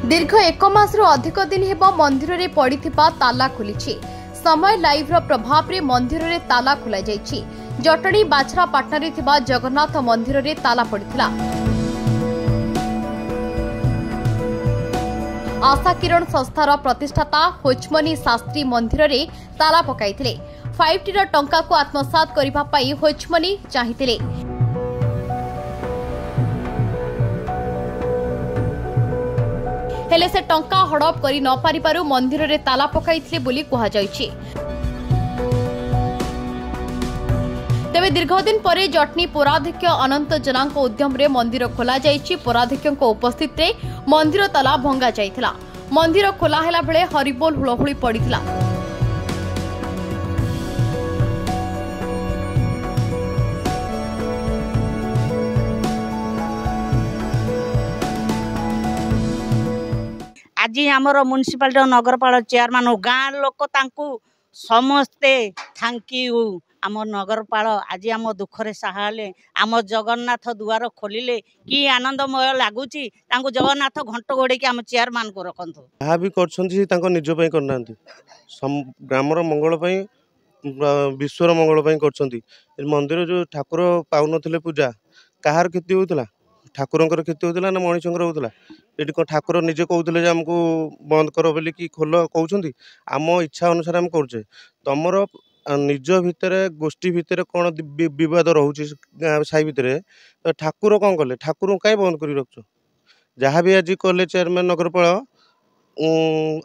दीर्घ 1 मासरू अधिक दिन हेब मंदिर में पड़िथिबा ताला खुलिछि। समय लाइव प्रभाव में मंदिर में ताला खोल जाइछि। जटणी बाछरा पाटना थिबा जगन्नाथ मंदिर में ताला पड़िथिला। आशा किरण संस्थार प्रतिष्ठाता होचमनी शास्त्री मंदिर में ताला पकाइथिले। 5T टंका को आत्मसात करिबा पई होचमनी चाहिथिले। हेले से टंका हड़प करि न पारिबारु मंदिर में ताला पकाइथिले बोली कहा जायछि। तेबे दीर्घदिन परे जटनी पौराध्यक्ष अनंत जेना उद्यम रे मंदिर खोला जायछि। पौराध्यक्ष उपस्थित रे मंदिर ताला भंगा जायथिला। मंदिर खोला हेला बेले हरिबोल हुलहुली पड़िथिला। आज आमर म्युनिसिपालिटी नगरपाल चेयरमैन गाँ लोक समस्ते थैंक यू। आम नगरपाल आज आम दुखरे सहाले आम जगन्नाथ दुआर खोलिले कि आनंदमय लगुच। जगन्नाथ घंट घोड़े आम चेयरमैन को रखु जहाँ भी निज करना ग्रामर मंगल विश्वर मंगल कर मंदिर जो ठाकुर पाऊन पूजा कहार क्षति होता ठाकुर क्षति होता ना मनीषर होता ये ठाकुर निजे कहते आमको बंद कर बोली कि खोल कहते आम इच्छा अनुसार आम कर तुमर निज भितर गोष्ठी भितर कौन विवाद रोचे साई भितर तो ठाकुर कौन कले ठाकुर कहीं बंद कर रख जहाँ भी आज कले चेयरमैन नगरपाल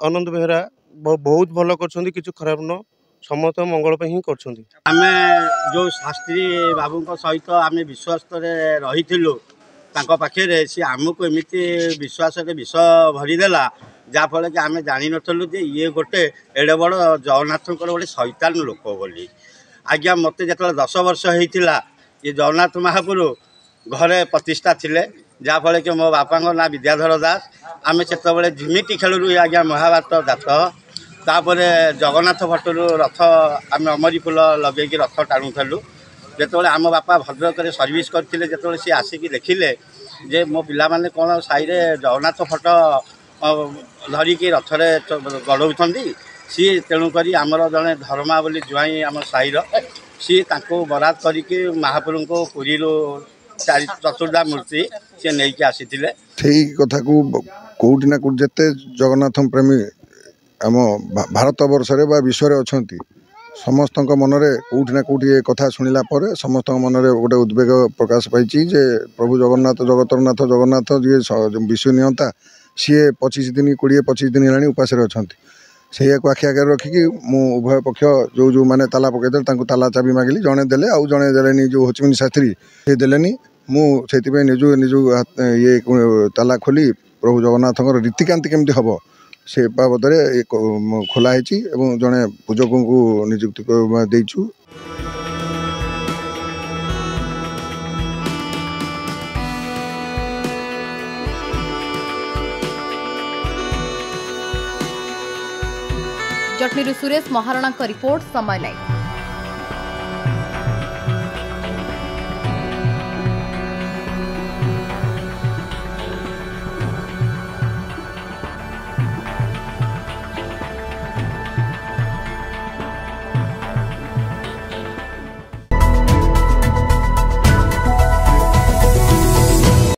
अनंत बेहरा बहुत भल कर किसी खराब न समस्त मंगल ही कर जो शास्त्री बाबू सहित आम विश्वस्त रही पाखे सी आमको एमती विश्वास विष भरीदेला जहाँफल कि आम जान नु जे ये गोटे एड़े बड़ जगन्नाथ गोटे शैतान लोक बोली। आज्ञा मत जो 10 वर्ष होता ये जगन्नाथ महापुरु घरे प्रतिष्ठा थिले जहाँफल कि मो बापा ना विद्याधर दास आम से झिमिटी खेलु आज्ञा महाभारत जात तापर जगन्नाथ भट्टरू रथ आम अमरी फूल लगे रथ टाणुलु जो आम बापा भद्रक सर्विस करते जो सी आसिक देखिले जे मो पिला माने कौन साई जगन्नाथ फटो धरिकी रथरे गड़ौंट सी तेणुक आमर जड़े धर्मा बोली जुआई आम साईर सी बरात करके महाप्रभु को पुरी चतुर्धा मूर्ति सी नहीं आसी कथा को कौटि ना कौट जिते जगन्नाथ प्रेमी आम भारत वर्ष विश्व अच्छा समस्त मनरे कौटि ना कौटि कथा शुणिला समस्त मनरे गोटे उद्वेग प्रकाश पाई जे प्रभु जगन्नाथ जगतरनाथ जगन्नाथ जी विश्व नियंता सी 25 दिन 20-25 दिन है उपास अच्छा से आखि आगे रखिकी मु उभय पक्ष जो जो मैंने ताला पकईदे ताला चाबी मागिली जड़े देले आउ जड़े देलेनी जो होचमिनी शास्त्री से देलेनी मुझे निज निज ये ताला खोली प्रभु जगन्नाथ रीतिकांति केमती हम से बाबद खोलाई जड़े पूजक को नियुक्ति देचु। जटनी सुरेश महाराणा रिपोर्ट समय लाइव।